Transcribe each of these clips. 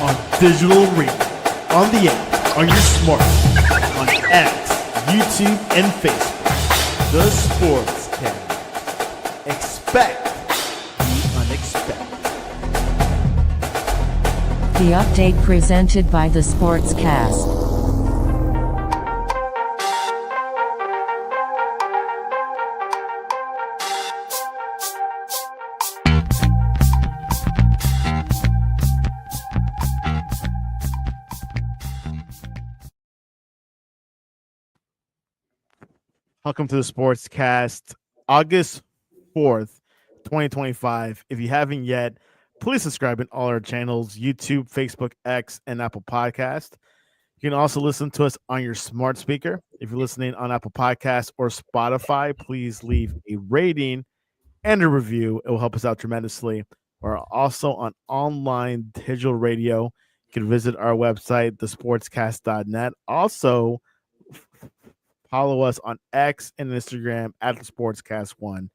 on digital radio, on the app, on your smartphone, on X, YouTube, and Facebook. The Sports Cast. Expect the unexpected. The update presented by the Sportscast. Welcome to the Sportscast, August 4th, 2025. If you haven't yet, please subscribe in all our channels, YouTube, Facebook, X, and Apple Podcast. You can also listen to us on your smart speaker. If you're listening on Apple Podcasts or Spotify, please leave a rating and a review. It will help us out tremendously. We're also on online digital radio. You can visit our website, thesportscast.net. Also, follow us on X and Instagram at the Sportscast1.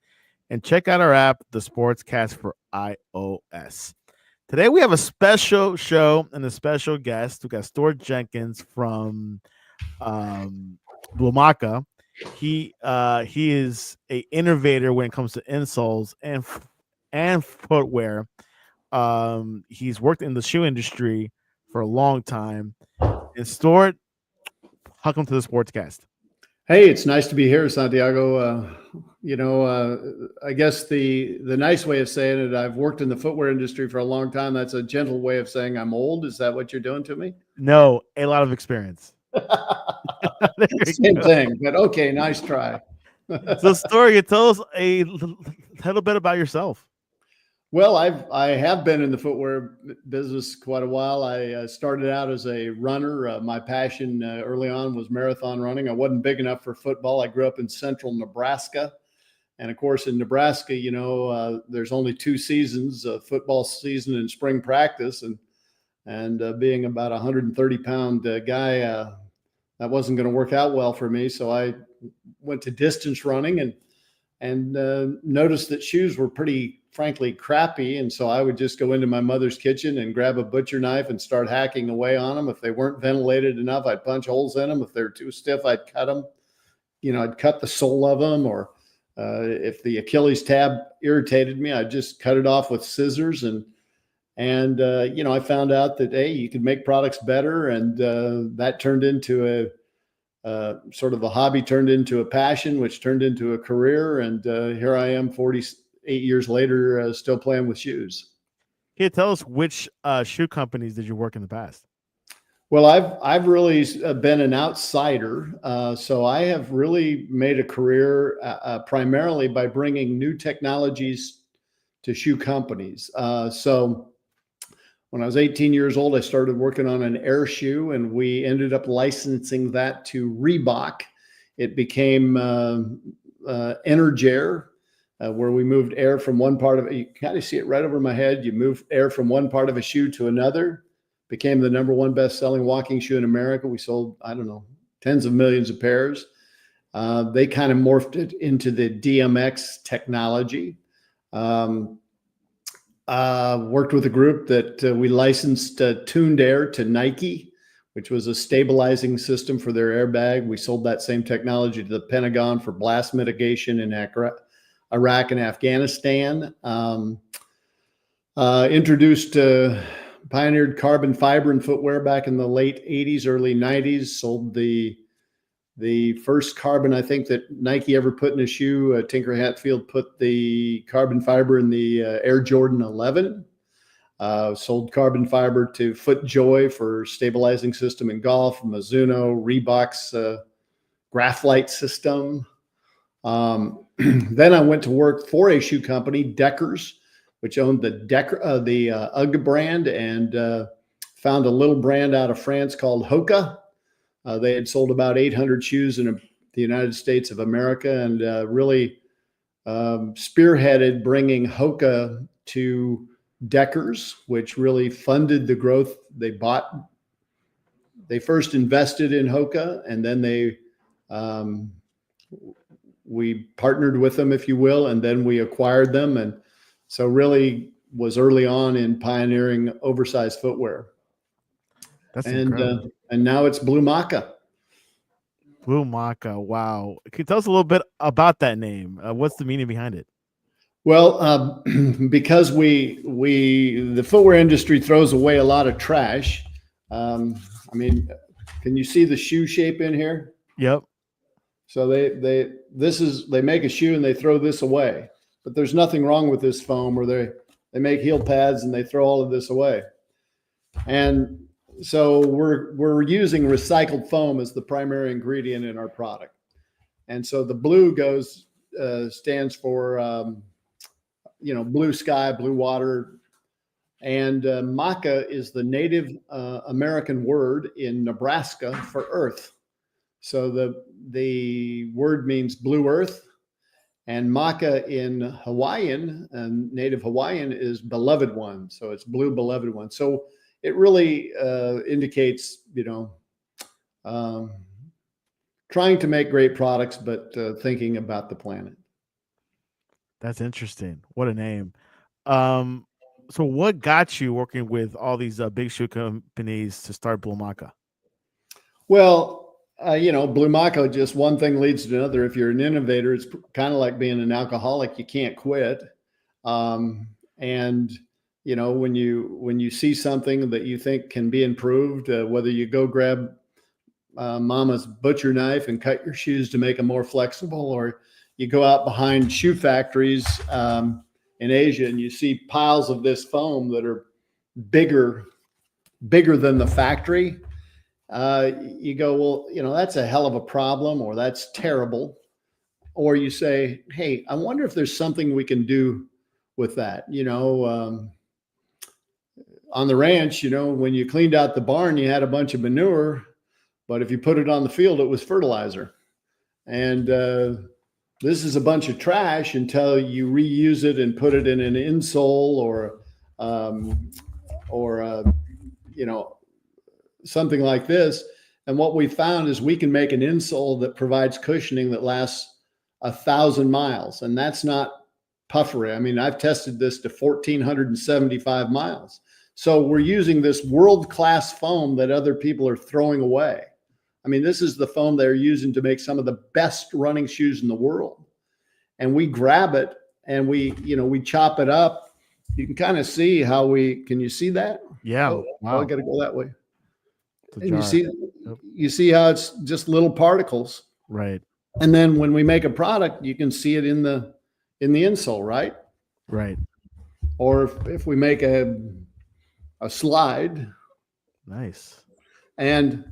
And check out our app, the Sportscast for iOS. Today we have a special show and a special guest. We got Stuart Jenkins from Blumaka. He is a innovator when it comes to insoles and footwear. He's worked in the shoe industry for a long time. And Stuart, welcome to the Sportscast. Hey, it's nice to be here, Santiago. I guess the nice way of saying it, I've worked in the footwear industry for a long time. That's a gentle way of saying I'm old. Is that what you're doing to me? No, a lot of experience. Same thing, but okay, nice try. So, Stuart, tell us a little bit about yourself. Well, I have been in the footwear business quite a while. I started out as a runner. My passion early on was marathon running. I wasn't big enough for football. I grew up in central Nebraska. And of course, in Nebraska, there's only two seasons, football season and spring practice. And being about a 130-pound guy, that wasn't going to work out well for me. So I went to distance running and noticed that shoes were pretty, frankly, crappy. And so I would just go into my mother's kitchen and grab a butcher knife and start hacking away on them. If they weren't ventilated enough, I'd punch holes in them. If they were too stiff, I'd cut them. I'd cut the sole of them. Or if the Achilles tab irritated me, I'd just cut it off with scissors. And I found out that, hey, you could make products better. And that turned into sort of a hobby, turned into a passion, which turned into a career. And here I am 48 years later, still playing with shoes. Can you tell us which shoe companies did you work in the past? Well, I've really been an outsider. So I have really made a career primarily by bringing new technologies to shoe companies. So when I was 18 years old, I started working on an air shoe, and we ended up licensing that to Reebok. It became Energair, where we moved air from one part of it. You kind of see it right over my head. You move air from one part of a shoe to another. Became the number one best-selling walking shoe in America. We sold, tens of millions of pairs. They kind of morphed it into the DMX technology. Worked with a group that we licensed Tuned Air to Nike, which was a stabilizing system for their airbag. We sold that same technology to the Pentagon for blast mitigation in Iraq and Afghanistan. Pioneered carbon fiber in footwear back in the late 80s, early 90s. Sold the first carbon, I think, that Nike ever put in a shoe. Tinker Hatfield put the carbon fiber in the Air Jordan 11. Sold carbon fiber to FootJoy for stabilizing system in golf. Mizuno, Reebok's Graphite system. Then I went to work for a shoe company, Deckers, which owned the UGG brand, and found a little brand out of France called Hoka. They had sold about 800 shoes in the United States of America, and really spearheaded bringing Hoka to Deckers, which really funded the growth. They first invested in Hoka, and then we partnered with them, if you will, and then we acquired them. And so really was early on in pioneering oversized footwear. That's and incredible. and now it's Blumaka. Blumaka. Wow. Can you tell us a little bit about that name? What's the meaning behind it? Well, because the footwear industry throws away a lot of trash. I mean, can you see the shoe shape in here? Yep. So they make a shoe and they throw this away, but there's nothing wrong with this foam, or they make heel pads and they throw all of this away. And so we're using recycled foam as the primary ingredient in our product. And so the blue stands for blue sky, blue water, and Maka is the Native American word in Nebraska for earth. So the word means blue earth, and Maka in Hawaiian and Native Hawaiian is beloved one. So it's blue beloved one. So it really indicates, trying to make great products, but thinking about the planet. That's interesting. What a name. So what got you working with all these big shoe companies to start Blumaka? Well, Blumaka, just one thing leads to another. If you're an innovator, it's kind of like being an alcoholic. You can't quit. And when you see something that you think can be improved, whether you go grab mama's butcher knife and cut your shoes to make them more flexible, or you go out behind shoe factories in Asia and you see piles of this foam that are bigger than the factory. You go, well, that's a hell of a problem, or that's terrible. Or you say, hey, I wonder if there's something we can do with that. On the ranch, when you cleaned out the barn, you had a bunch of manure, but if you put it on the field, it was fertilizer. And this is a bunch of trash until you reuse it and put it in an insole or something like this. And what we found is we can make an insole that provides cushioning that lasts 1,000 miles. And that's not puffery. I mean, I've tested this to 1,475 miles. So we're using this world-class foam that other people are throwing away. I mean, this is the foam they're using to make some of the best running shoes in the world. And we grab it and we chop it up. You can kind of see how can you see that? Yeah. Oh, wow. I got to go that way. And Yep. you see how it's just little particles. Right. And then when we make a product, you can see it in the insole, right? Right. Or if we make a slide. Nice. And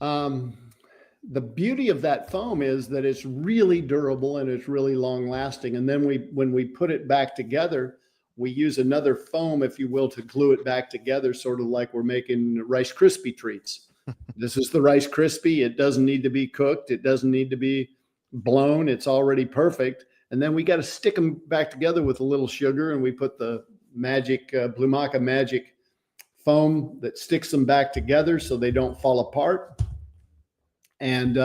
the beauty of that foam is that it's really durable and it's really long lasting. And then when we put it back together, we use another foam, if you will, to glue it back together, sort of like we're making Rice Krispie treats. This is the Rice Krispie. It doesn't need to be cooked. It doesn't need to be blown. It's already perfect. And then we got to stick them back together with a little sugar, and we put the magic Blumaka magic foam that sticks them back together so they don't fall apart. And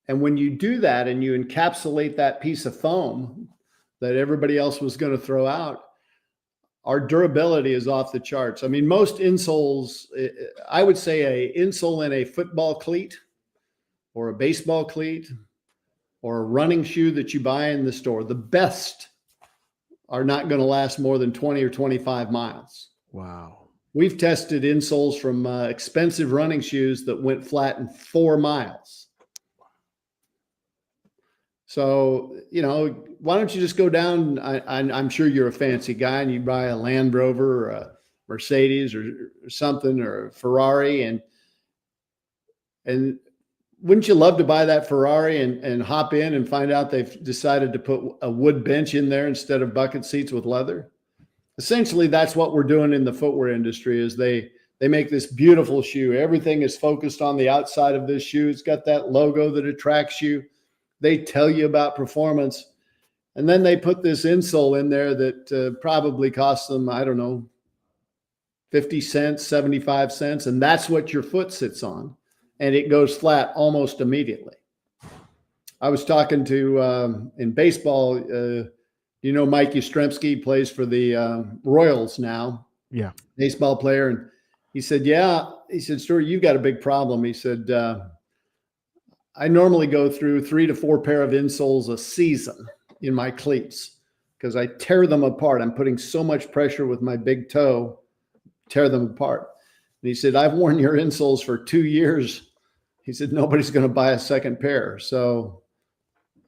when you do that and you encapsulate that piece of foam that everybody else was going to throw out, our durability is off the charts. I mean, most insoles, I would say an insole in a football cleat or a baseball cleat or a running shoe that you buy in the store, the best are not going to last more than 20 or 25 miles. Wow. We've tested insoles from expensive running shoes that went flat in 4 miles. So, why don't you just go down? I'm sure you're a fancy guy and you buy a Land Rover or a Mercedes or something, or a Ferrari. And wouldn't you love to buy that Ferrari and hop in and find out they've decided to put a wood bench in there instead of bucket seats with leather? Essentially, that's what we're doing in the footwear industry. Is they make this beautiful shoe. Everything is focused on the outside of this shoe. It's got that logo that attracts you. They tell you about performance. And then they put this insole in there that probably costs them, I don't know, 50 cents, 75 cents. And that's what your foot sits on. And it goes flat almost immediately. I was talking to, in baseball, Mike Yastrzemski plays for the Royals now. Yeah. Baseball player. He said, yeah. He said, Stuart, you've got a big problem. He said, I normally go through 3 to 4 pair of insoles a season in my cleats because I tear them apart. I'm putting so much pressure with my big toe, tear them apart. And he said, I've worn your insoles for 2 years. He said, nobody's going to buy a second pair. So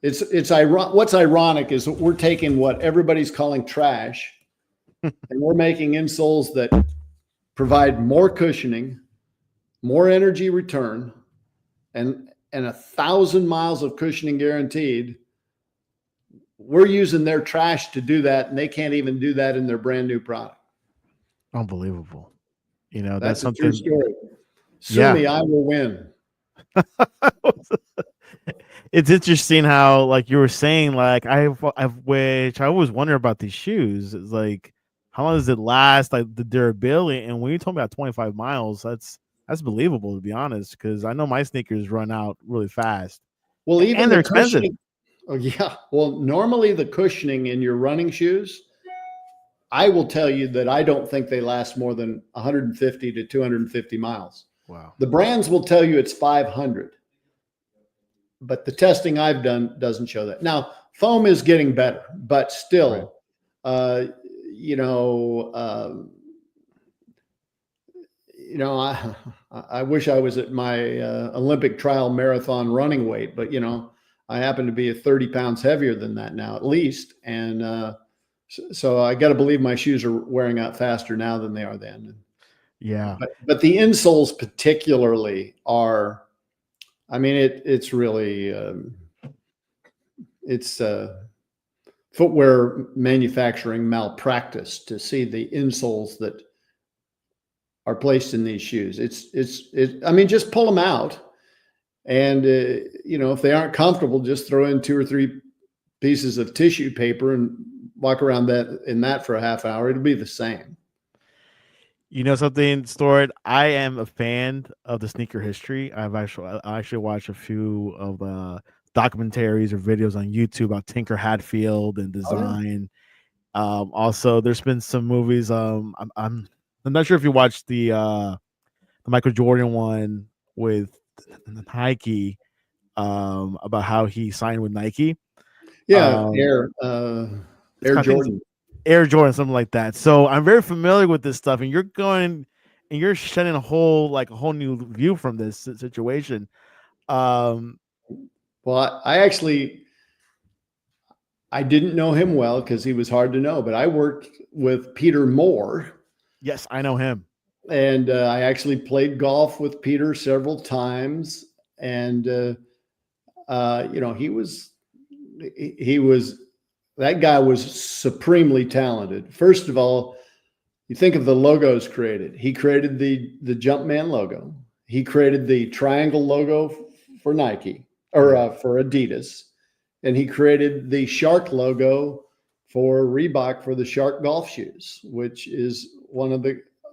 it's ironic. What's ironic is we're taking what everybody's calling trash and we're making insoles that provide more cushioning, more energy return, and 1,000 miles of cushioning guaranteed. We're using their trash to do that, and they can't even do that in their brand new product. Unbelievable. You know, That's a something. true story. Sue me, I will win. It's interesting how, like you were saying, like which I always wonder about these shoes. It's like, how long does it last? Like the durability. And when you told me about 25 miles, that's believable, to be honest, because I know my sneakers run out really fast. Well, even and they're expensive. Oh yeah. Well, normally the cushioning in your running shoes, I will tell you that I don't think they last more than 150 to 250 miles. Wow. The brands will tell you it's 500. But the testing I've done doesn't show that. Now, foam is getting better, but still, right. I wish I was at my Olympic trial marathon running weight, but I happen to be 30 pounds heavier than that now, at least, and so I got to believe my shoes are wearing out faster now than they are then. Yeah, but the insoles particularly are. I mean, it's really it's footwear manufacturing malpractice to see the insoles that are placed in these shoes. I mean, just pull them out, and if they aren't comfortable, just throw in 2 or 3 pieces of tissue paper and walk around in that for a half hour. It'll be the same. You know something, Stuart? I am a fan of the sneaker history. I actually watched a few of documentaries or videos on YouTube about Tinker Hatfield and design. Oh, yeah. Also, there's been some movies. I'm not sure if you watched the Michael Jordan one with Nike, about how he signed with Nike. Yeah, Air Jordan. Air Jordan, something like that. So I'm very familiar with this stuff, and you're shedding a whole new view from this situation. Well, I didn't know him well because he was hard to know, but I worked with Peter Moore. Yes, I know him. And I actually played golf with Peter several times. And, that guy was supremely talented. First of all, you think of the logos created. He created the Jumpman logo. He created the triangle logo for Nike or for Adidas. And he created the shark logo for Reebok for the shark golf shoes, which is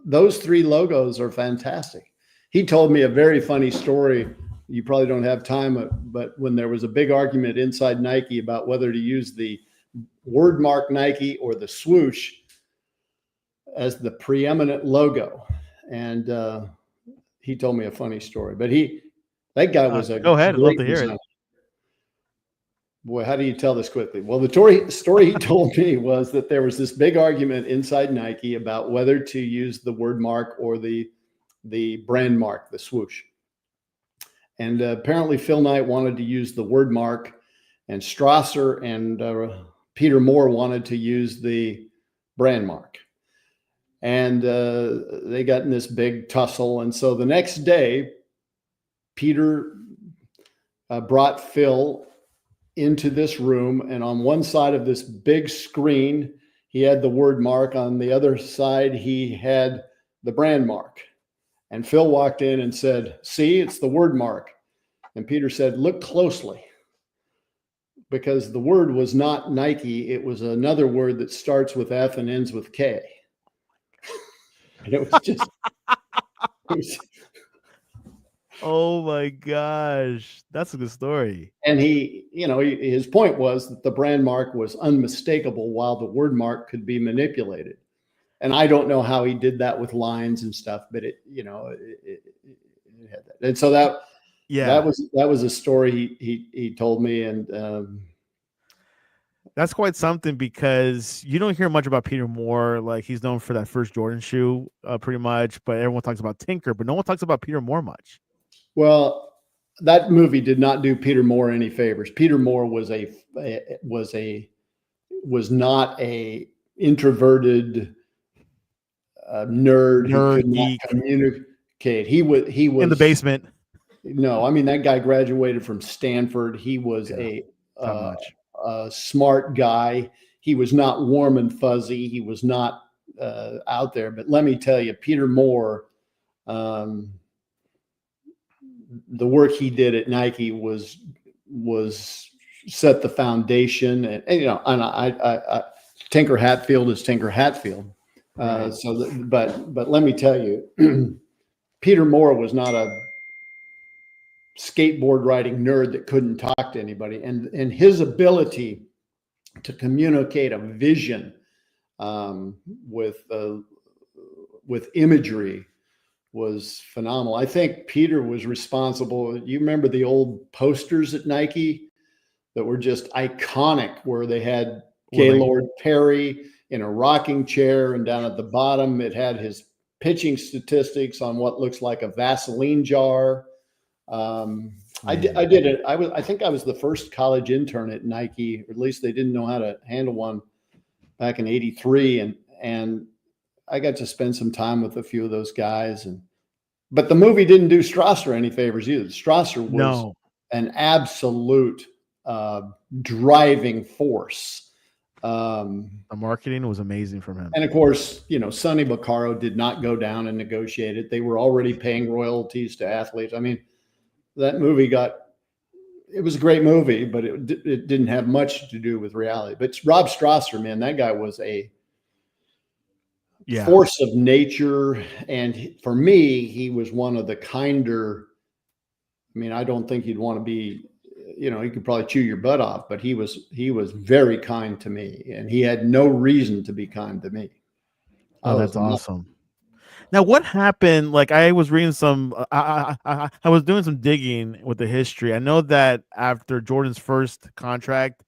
those 3 logos are fantastic. He told me a very funny story. You probably don't have time, but when there was a big argument inside Nike about whether to use the word mark Nike or the swoosh as the preeminent logo. And he told me a funny story, but that guy was go ahead. I'd love to hear it. Boy, how do you tell this quickly? Well, the story he told me was that there was this big argument inside Nike about whether to use the word mark or the brand mark, the swoosh. And apparently Phil Knight wanted to use the word mark, and Strasser and Peter Moore wanted to use the brand mark. And they got in this big tussle. And so the next day, Peter brought Phil into this room, and on one side of this big screen, he had the word mark. On the other side, he had the brand mark. And Phil walked in and said, "See, it's the word mark." And Peter said, "Look closely." Because the word was not Nike. It was another word that starts with F and ends with K. And it was just, oh my gosh, that's a good story. And his point was that the brand mark was unmistakable while the word mark could be manipulated. and I don't know how he did that with lines and stuff, but it had that. And so Yeah, that was a story he told me, and that's quite something because you don't hear much about Peter Moore. Like he's known for that first Jordan shoe, pretty much. But everyone talks about Tinker, but no one talks about Peter Moore much. well, that movie did not do Peter Moore any favors. Peter Moore was not a introverted nerd who Nerd could not geek communicate. He in the was basement. no, I mean that guy graduated from Stanford. He was Yeah, top uh, notch. a smart guy. He was not warm and fuzzy. He was not out there. But let me tell you, Peter Moore, um, the work he did at Nike was set the foundation, and I Tinker Hatfield is Tinker Hatfield. Right. But let me tell you, Peter Moore was not a skateboard riding nerd that couldn't talk to anybody, and his ability to communicate a vision um, with uh, with imagery was phenomenal. I think Peter was responsible. You remember the old posters at Nike that were just iconic, where they had Gaylord Perry in a rocking chair, and down at the bottom it had his pitching statistics on what looks like a Vaseline jar. I did it. I think I was the first college intern at Nike, or at least they didn't know how to handle one back in '83, and I got to spend some time with a few of those guys. But the movie didn't do Strasser any favors either. Strasser was No, an absolute driving force. the marketing was amazing from him. And of course, Sonny Vaccaro did not go down and negotiate it. They were already paying royalties to athletes. I mean, that movie it was a great movie, but it didn't have much to do with reality. But Rob Strasser, man, that guy was a force of nature. And for me, he was one of the kinder. I mean, I don't think you'd want to be, he could probably chew your butt off, but he was very kind to me, and he had no reason to be kind to me. Oh, that's awesome. Now, what happened? Like, I was reading some, I was doing some digging with the history. I know that after Jordan's first contract,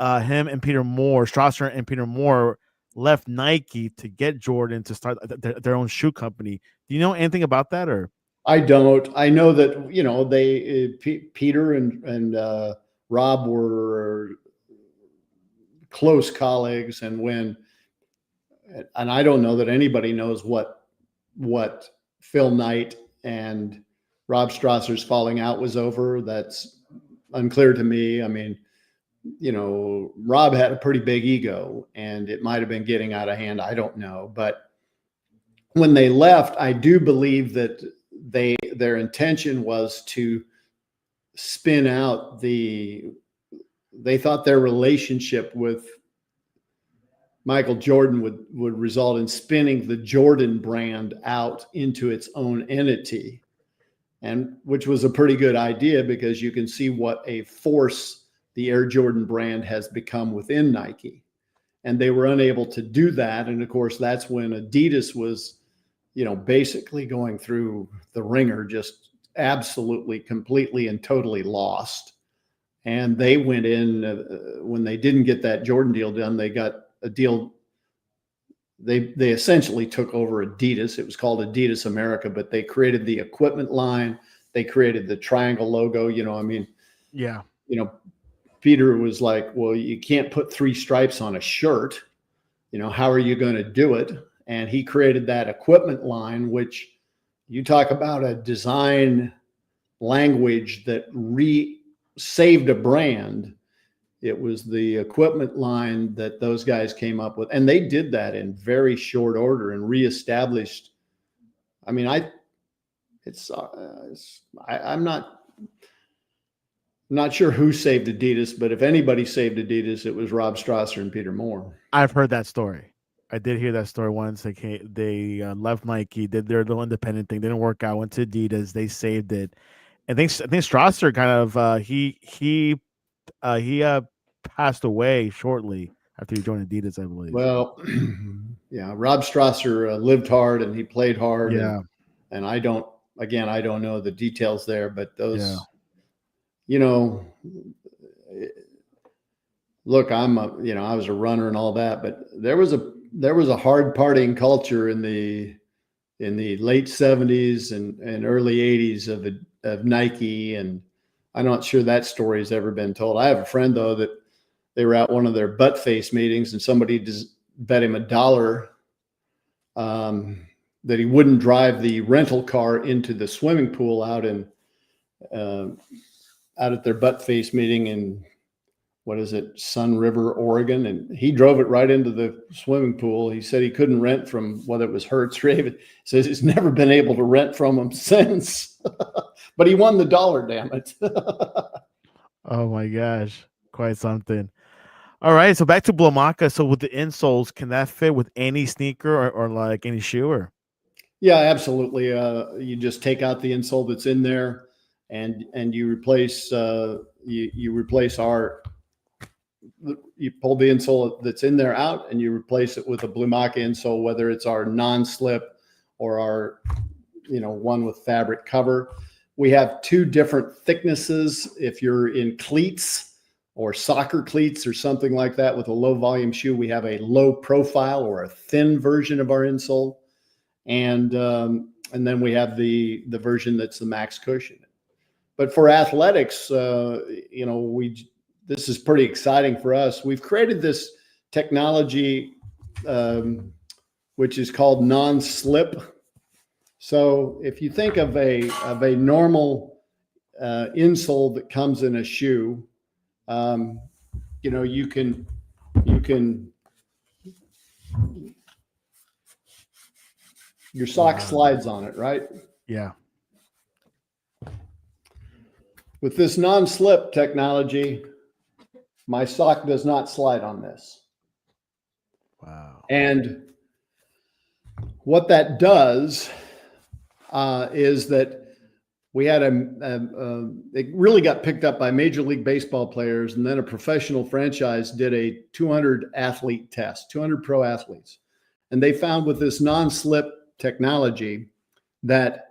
him and Peter Moore, Strasser and Peter Moore left Nike to get Jordan to start their own shoe company. Do you know anything about that, or? I don't. I know that Peter and Rob were close colleagues, and I don't know that anybody knows what Phil Knight and Rob Strasser's falling out was over. That's unclear to me. I mean, Rob had a pretty big ego, and it might have been getting out of hand. I don't know, but when they left, I do believe that their intention was to spin out they thought their relationship with Michael Jordan would result in spinning the Jordan brand out into its own entity, and which was a pretty good idea, because you can see what a force the Air Jordan brand has become within Nike. And they were unable to do that. And of course, that's when Adidas was, basically going through the ringer, just absolutely, completely, and totally lost. And they went in when they didn't get that Jordan deal done. They got a deal. They essentially took over Adidas. It was called Adidas America, but they created the equipment line. They created the triangle logo. Yeah. Peter was like, well, you can't put 3 stripes on a shirt. How are you going to do it? And he created that equipment line, which, you talk about a design language that saved a brand. It was the equipment line that those guys came up with. And they did that in very short order and reestablished. I mean, I'm not sure who saved Adidas, but if anybody saved Adidas, it was Rob Strasser and Peter Moore. I've heard that story. I did hear that story once. They left Nike, did their little independent thing, didn't work out, went to Adidas, they saved it. I think Strasser kind of he passed away shortly after he joined Adidas, I believe. Well, Yeah, Rob Strasser lived hard and he played hard, Yeah. and I don't know the details there, but Yeah. those, you know, look, I was a runner and all that, but there was a hard partying culture in the late 70s and early 80s of Nike, and I'm not sure that story has ever been told. I have a friend though that they were at one of their butt face meetings and somebody just bet him $1 that he wouldn't drive the rental car into the swimming pool out at their butt face meeting in, what is it, Sun River, Oregon, and he drove it right into the swimming pool. He said he couldn't rent from, whether it was Hertz or Raven. Says he's never been able to rent from them since, but he won the $1, damn it. Oh my gosh, quite something. All right, so back to Blumaka. So with the insoles, can that fit with any sneaker or like any shoe? Or Yeah, absolutely. You just take out the insole that's in there, and you replace you replace you pull the insole that's in there out, and you replace it with a Blumaka insole, whether it's our non-slip or our one with fabric cover. We have 2 different thicknesses. If you're in cleats or soccer cleats or something like that with a low volume shoe, we have a low profile or a thin version of our insole. And then we have the version that's the max cushion. But for athletics, this is pretty exciting for us. We've created this technology, which is called non-slip. So if you think of a normal insole that comes in a shoe, you can your sock slides on it, right? yeah. With this non-slip technology, my sock does not slide on this. Wow. And what that does is that we had it really got picked up by Major League Baseball players, and then a professional franchise did a 200 athlete test, 200 pro athletes. And they found with this non-slip technology that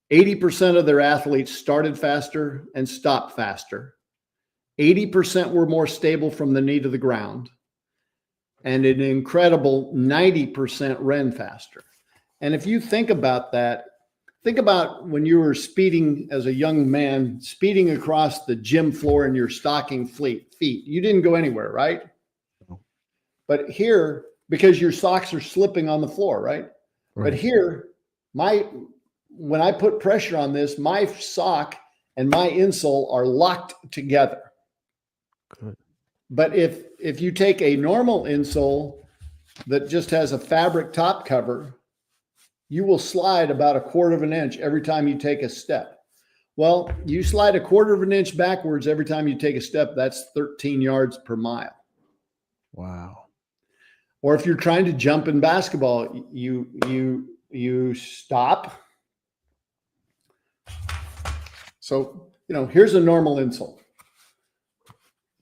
80% of their athletes started faster and stopped faster. 80% were more stable from the knee to the ground, and an incredible 90% ran faster. And if you think about that, think about when you were speeding as a young man, speeding across the gym floor in your stocking feet. You didn't go anywhere, right? No. But here, because your socks are slipping on the floor, right? But here, when I put pressure on this, my sock and my insole are locked together. Good. But if you take a normal insole that just has a fabric top cover, you will slide about 1/4 of an inch every time you take a step. Well, you slide 1/4 of an inch backwards every time you take a step, that's 13 yards per mile. Wow. Or if you're trying to jump in basketball, you stop. So, here's a normal insole.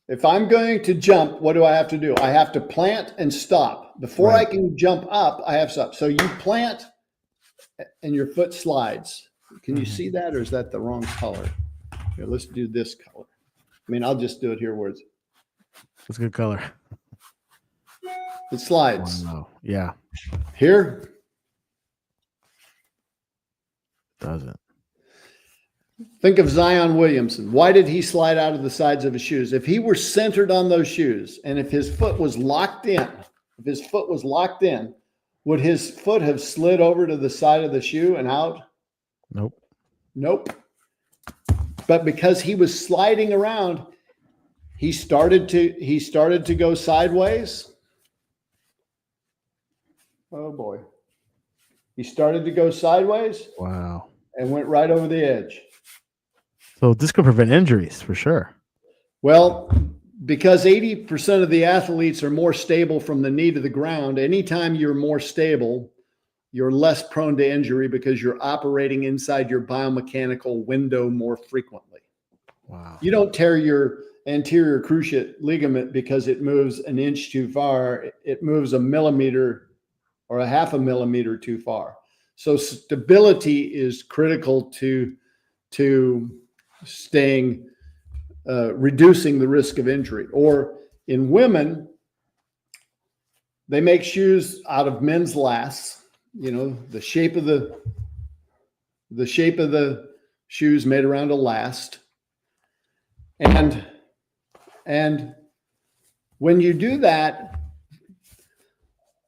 If I'm going to jump, what do I have to do? I have to plant and stop. Before I can jump up, I have to stop. So you plant and your foot slides. Can you see that, or is that the wrong color? Here, let's do this color. I'll just do it here where It's a good color. it slides. Wow. Yeah. Here, Doesn't. think of Zion Williamson. Why did he slide out of the sides of his shoes? If he were centered on those shoes, and if his foot was locked in, would his foot have slid over to the side of the shoe and out? Nope. But because he was sliding around, he started to go sideways. Oh boy. He started to go sideways. Wow. And went right over the edge. So this could prevent injuries for sure. Well, because 80% of the athletes are more stable from the knee to the ground, anytime you're more stable, you're less prone to injury because you're operating inside your biomechanical window more frequently. Wow. You don't tear your anterior cruciate ligament because it moves an inch too far. It moves a millimeter or a half a millimeter too far. So stability is critical to staying, reducing the risk of injury. Or in women, they make shoes out of men's lasts. You know, the shape of the shoes made around a last. And when you do that,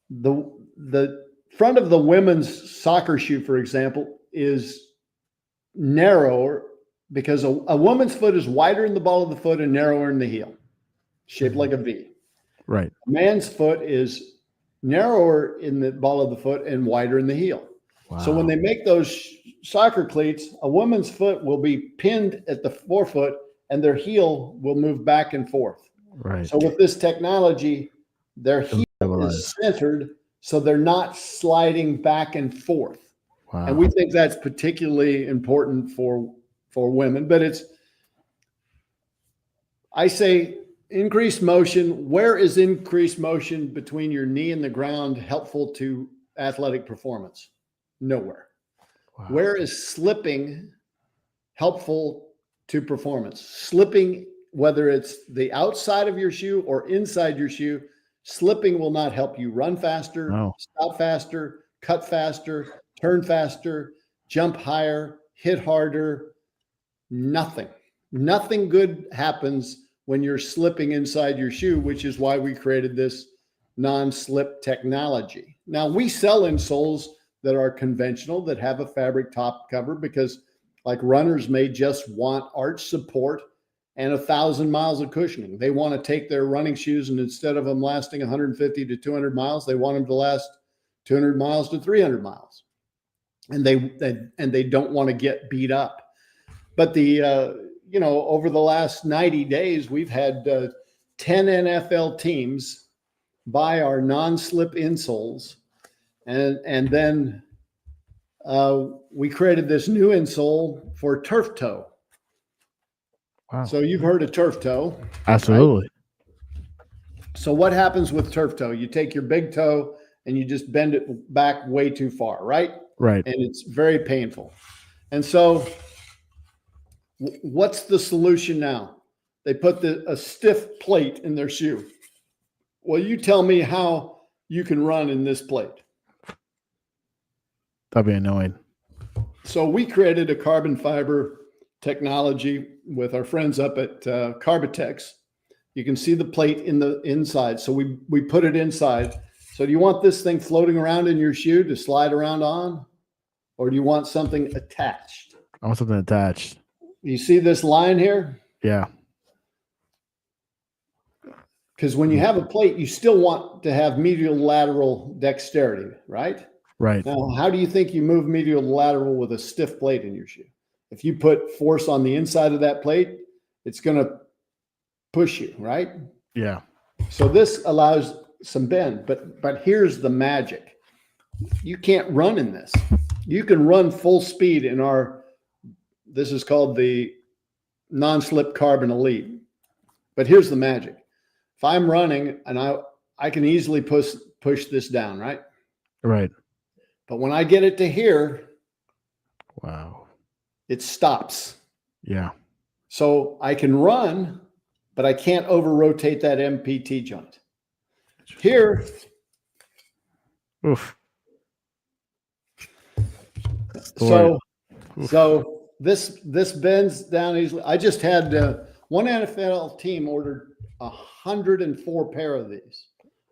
the front of the women's soccer shoe, for example, is narrower because a woman's foot is wider in the ball of the foot and narrower in the heel, shaped like a V. Right. A man's foot is narrower in the ball of the foot and wider in the heel. Wow. So when they make those soccer cleats, a woman's foot will be pinned at the forefoot and their heel will move back and forth. Right. So with this technology, their heel is centered, so they're not sliding back and forth. Wow. And we think that's particularly important for women. But I say increased motion. Where is increased motion between your knee and the ground helpful to athletic performance? Nowhere. Wow. Where is slipping helpful to performance? Slipping, whether it's the outside of your shoe or inside your shoe, slipping will not help you run faster, stop faster, cut faster, turn faster, jump higher, hit harder. Nothing good happens when you're slipping inside your shoe, which is why we created this non-slip technology. Now, we sell insoles that are conventional, that have a fabric top cover, because like runners may just want arch support and 1,000 miles of cushioning. They want to take their running shoes, and instead of them lasting 150 to 200 miles, they want them to last 200 miles to 300 miles. And they don't want to get beat up. But over the last 90 days, we've had 10 NFL teams buy our non-slip insoles. And then we created this new insole for turf toe. Wow. So you've heard of turf toe. Absolutely. Right? So what happens with turf toe? You take your big toe and you just bend it back way too far, right? Right. And it's very painful. And so what's the solution now? They put a stiff plate in their shoe. Well, you tell me how you can run in this plate. That'd be annoying. So we created a carbon fiber technology with our friends up at Carbitex. You can see the plate in the inside. So we put it inside. So do you want this thing floating around in your shoe to slide around on? Or do you want something attached? I want something attached. You see this line here? Yeah. Because when you have a plate, you still want to have medial lateral dexterity, right? Right. Now, how do you think you move medial lateral with a stiff plate in your shoe? If you put force on the inside of that plate, it's going to push you, right? Yeah. So this allows some bend, but here's the magic. You can't run in this. You can run full speed in this is called the non-slip carbon elite. But here's the magic. If I'm running and I can easily push this down, right? Right. But when I get it to here, wow, it stops. Yeah. So I can run, but I can't over rotate that MPT joint. Here. Oof. So this bends down easily. I just had one NFL team ordered 104 pair of these.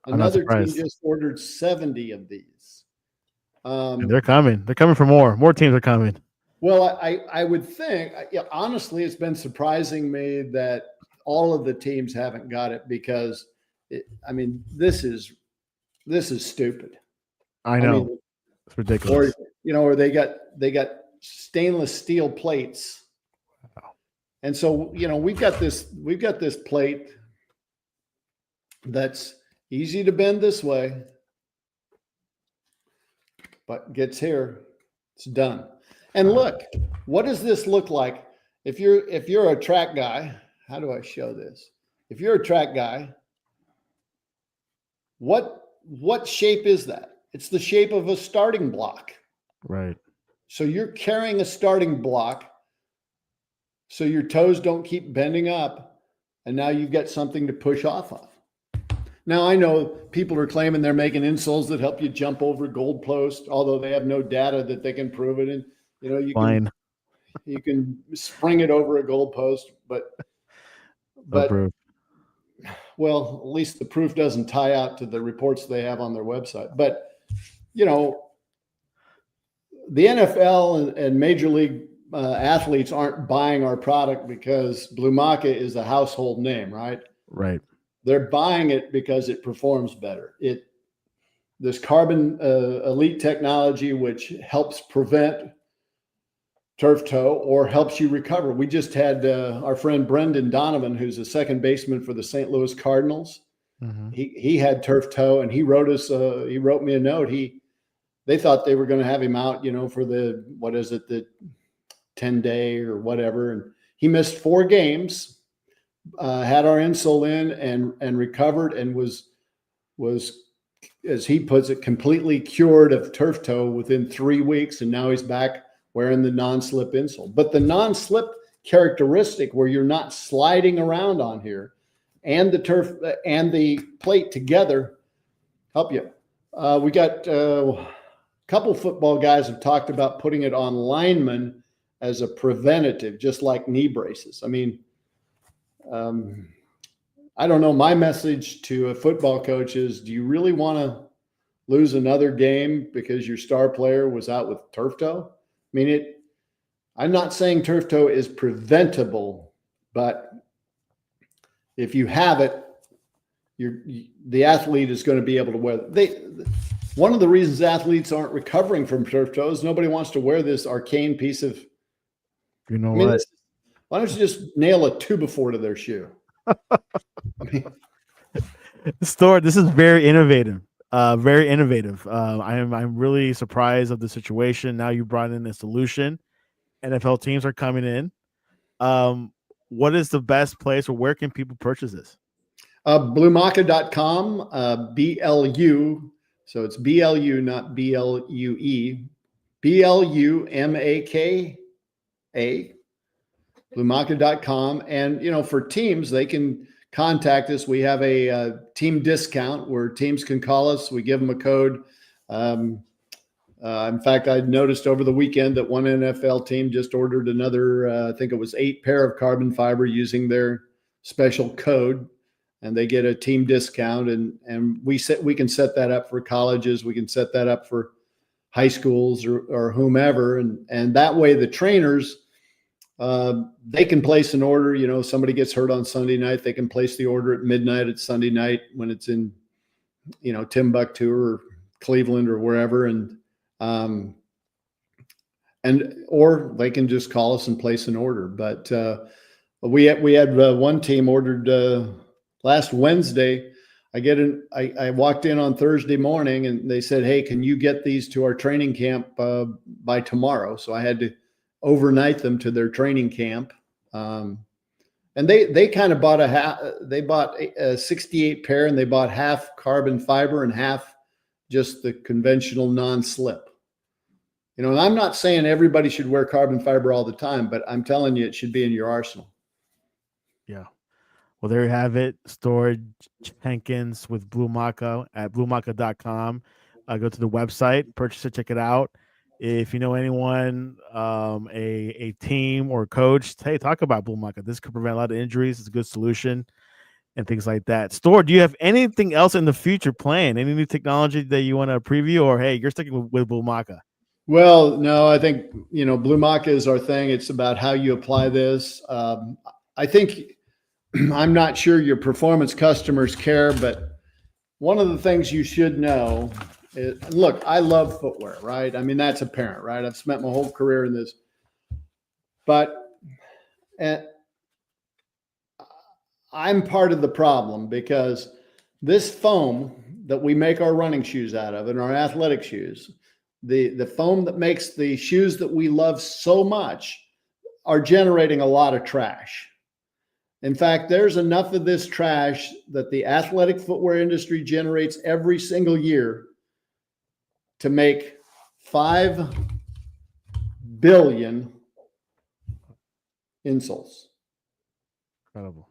Another team just ordered 70 of these. They're coming. They're coming for more. More teams are coming. Well, I would think, honestly, it's been surprising me that all of the teams haven't got it, because this is stupid. I know. It's ridiculous. Or they got stainless steel plates. Wow. And so, we've got this plate that's easy to bend this way, but gets here, it's done. And look, what does this look like? If you're a track guy, how do I show this? If you're a track guy, what shape is that? It's the shape of a starting block. Right. So you're carrying a starting block so your toes don't keep bending up, and now you've got something to push off of. Now, I know people are claiming they're making insoles that help you jump over goal post, although they have no data that they can prove it. And, you can spring it over a goal post, but well, at least the proof doesn't tie out to the reports they have on their website. But, the NFL and Major League athletes aren't buying our product because Blumaka is a household name, right? Right. They're buying it because it performs better. This carbon elite technology, which helps prevent turf toe or helps you recover. We just had our friend Brendan Donovan, who's a second baseman for the St. Louis Cardinals. Mm-hmm. He had turf toe, and he wrote me a note. They thought they were going to have him out, for the 10-day or whatever. And he missed 4 games, had our insole in and recovered, and was, as he puts it, completely cured of turf toe within 3 weeks. And now he's back wearing the non-slip insole. But the non-slip characteristic, where you're not sliding around on here, and the turf and the plate together help you. We got couple football guys have talked about putting it on linemen as a preventative, just like knee braces. I mean, I don't know. My message to a football coach is, do you really want to lose another game because your star player was out with turf toe? I mean, I'm not saying turf toe is preventable, but if you have it, the athlete is going to be able to wear it. One of the reasons athletes aren't recovering from turf toe is nobody wants to wear this arcane piece of. What? Why don't you just nail a 2x4 to their shoe? Stuart, this is very innovative. Very innovative. I'm really surprised of the situation. Now you brought in a solution. NFL teams are coming in. What is the best place, or where can people purchase this? Blumaka.com, BLU. So it's BLU, not BLUE. BLUMAKA, Blumaka.com. And, for teams, they can contact us. We have a team discount where teams can call us. We give them a code. In fact, I noticed over the weekend that one NFL team just ordered another, I think it was 8 pair of carbon fiber using their special code, and they get a team discount. And we can set that up for colleges. We can set that up for high schools or whomever. And that way the trainers, they can place an order. Somebody gets hurt on Sunday night, they can place the order at midnight at Sunday night when it's in, Timbuktu or Cleveland or wherever. Or they can just call us and place an order. But we had one team ordered last Wednesday. I walked in on Thursday morning and they said, "Hey, can you get these to our training camp by tomorrow?" So I had to overnight them to their training camp. And they kind of bought they bought a 68 pair, and they bought half carbon fiber and half just the conventional non-slip. And I'm not saying everybody should wear carbon fiber all the time, but I'm telling you, it should be in your arsenal. Yeah. Well, there you have it. Stuart Jenkins with Blumaka at blumaka.com. Go to the website, purchase it, check it out. If you know anyone, a team or coach, hey, talk about Blumaka. This could prevent a lot of injuries. It's a good solution and things like that. Stuart, do you have anything else in the future planned? Any new technology that you want to preview, or hey, you're sticking with Blumaka? Well, no, I think, Blumaka is our thing. It's about how you apply this. I think I'm not sure your performance customers care, but one of the things you should know is, look, I love footwear, right? I mean, that's apparent, right? I've spent my whole career in this, but I'm part of the problem, because this foam that we make our running shoes out of and our athletic shoes, the foam that makes the shoes that we love so much, are generating a lot of trash. In fact, there's enough of this trash that the athletic footwear industry generates every single year to make 5 billion insoles. Incredible.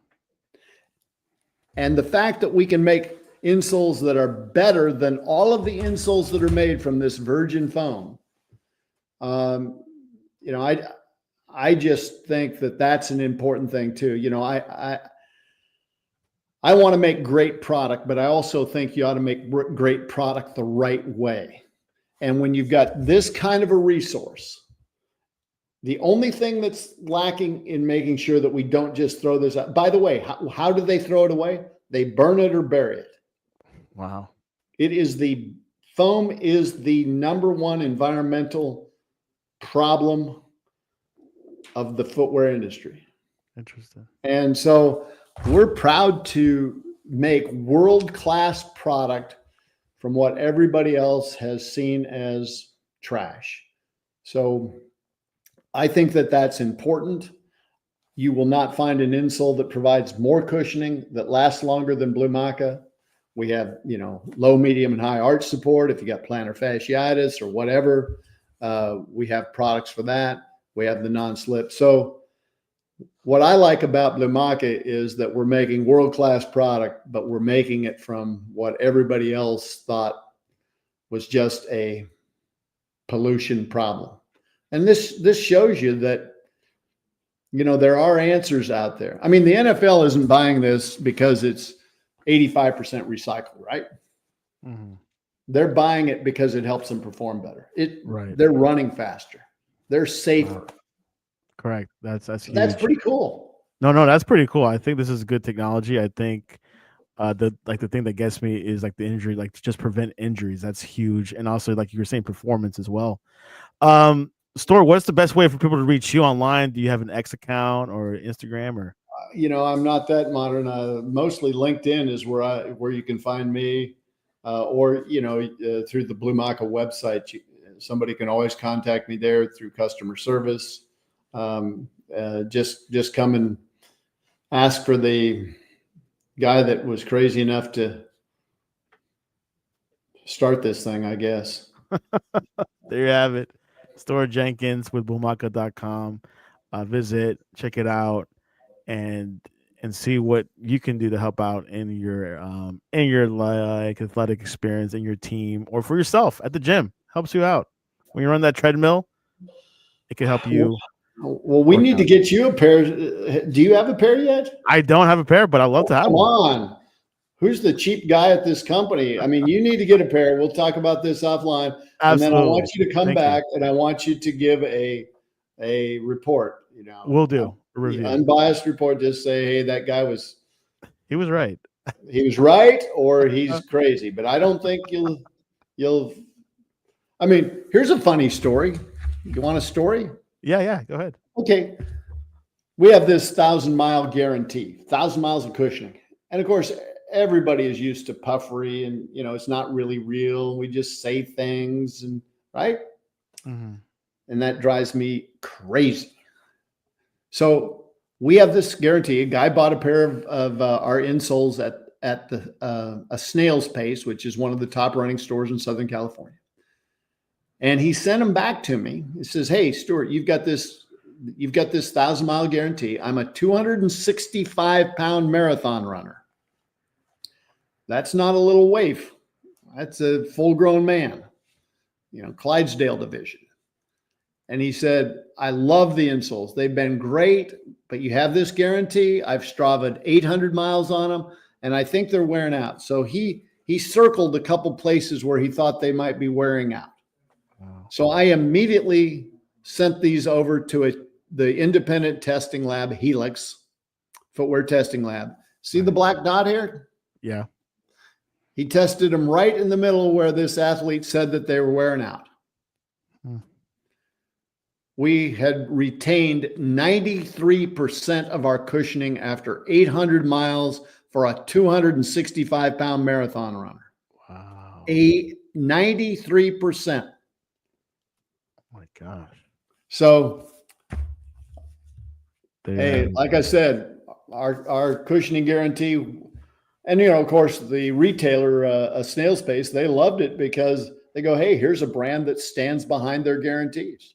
And the fact that we can make insoles that are better than all of the insoles that are made from this virgin foam, you know, I just think that that's an important thing too. You know, I want to make great product, but I also think you ought to make great product the right way. And when you've got this kind of a resource, the only thing that's lacking in making sure that we don't just throw this out. By the way, how do they throw it away? They burn it or bury it. Wow. Foam is the #1 environmental problem of the footwear industry. Interesting. And so we're proud to make world-class product from what everybody else has seen as trash. So I think that that's important. You will not find an insole that provides more cushioning, that lasts longer than Blumaka. We have, you know, low, medium, and high arch support. If you got plantar fasciitis or whatever, we have products for that. We have the non-slip. So what I like about Blumaka is that we're making world-class product, but we're making it from what everybody else thought was just a pollution problem. And this shows you that, you know, there are answers out there. I mean, the NFL isn't buying this because it's 85% recycled, right? Mm-hmm. They're buying it because it helps them perform better. Right. They're running faster. They're safer. Wow. Correct. That's huge. That's pretty cool. No, that's pretty cool. I think this is good technology. I think the thing that gets me is like the injury, like to just prevent injuries. That's huge. And also, like you were saying, performance as well. Stuart, what's the best way for people to reach you online? Do you have an X account or Instagram or? You know, I'm not that modern. Mostly LinkedIn is where you can find me, or you know, through the Blumaka website. Somebody can always contact me there through customer service. Just come and ask for the guy that was crazy enough to start this thing, I guess. There you have it. Stuart Jenkins with Blumaka.com. Visit, check it out, and see what you can do to help out in your like athletic experience in your team or for yourself at the gym. Helps you out when you run that treadmill. It can help you. Well, we need to get you a pair. Do you have a pair yet? I don't have a pair, but I'd love to have one. Come on. Who's the cheap guy at this company? I mean, you need to get a pair. We'll talk about this offline. Absolutely. And then I want you to come back and I want you to give a report. You know, we'll do a review. Unbiased report. Just say, hey, that guy he was right. He was right, or he's crazy. But I don't think you'll. I mean, here's a funny story. You want a story? Yeah. Go ahead. Okay. We have this 1,000-mile guarantee, 1,000 miles of cushioning. And of course, everybody is used to puffery and, you know, it's not really real. We just say things and right. Mm-hmm. And that drives me crazy. So we have this guarantee. A guy bought a pair of our insoles at a Snail's Pace, which is one of the top running stores in Southern California. And he sent them back to me. He says, hey, Stuart, you've got this 1,000-mile guarantee. I'm a 265-pound marathon runner. That's not a little waif. That's a full-grown man, you know, Clydesdale division. And he said, I love the insoles. They've been great, but you have this guarantee. I've Strava'd 800 miles on them, and I think they're wearing out. So he circled a couple places where he thought they might be wearing out. Wow. So I immediately sent these over to the independent testing lab, Helix, footwear testing lab. See the black dot here? Yeah. He tested them right in the middle where this athlete said that they were wearing out. We had retained 93% of our cushioning after 800 miles for a 265-pound marathon runner. Wow. 93%. Oh my gosh. So, hey, like I said, our cushioning guarantee, and, you know, of course, the retailer, Snail's Pace, they loved it because They go, hey, here's a brand that stands behind their guarantees.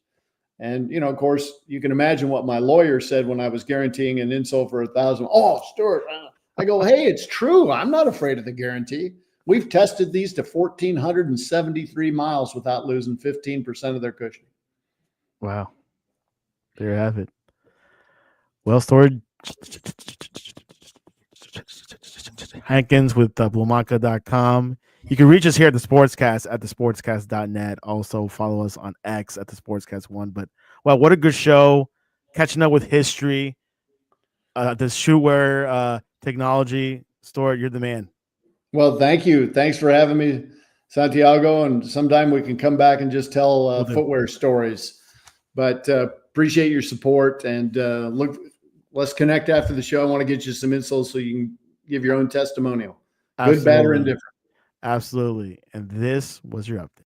And, of course, you can imagine what my lawyer said when I was guaranteeing an insole for $1,000. Oh, Stuart, I go, hey, it's true. I'm not afraid of the guarantee. We've tested these to 1,473 miles without losing 15% of their cushioning. Wow. There you have it. Well, Stuart Jenkins with Blumaka.com. You can reach us here at the Sportscast at thesportscast.net. Also follow us on X at the Sportscast1. But, well, what a good show. Catching up with history, the shootwear technology. Stuart, you're the man. Well, thank you. Thanks for having me, Santiago. And sometime we can come back and just tell footwear stories. But appreciate your support. And let's connect after the show. I want to get you some insoles so you can give your own testimonial. Good, bad, or indifferent. Absolutely. And this was your update.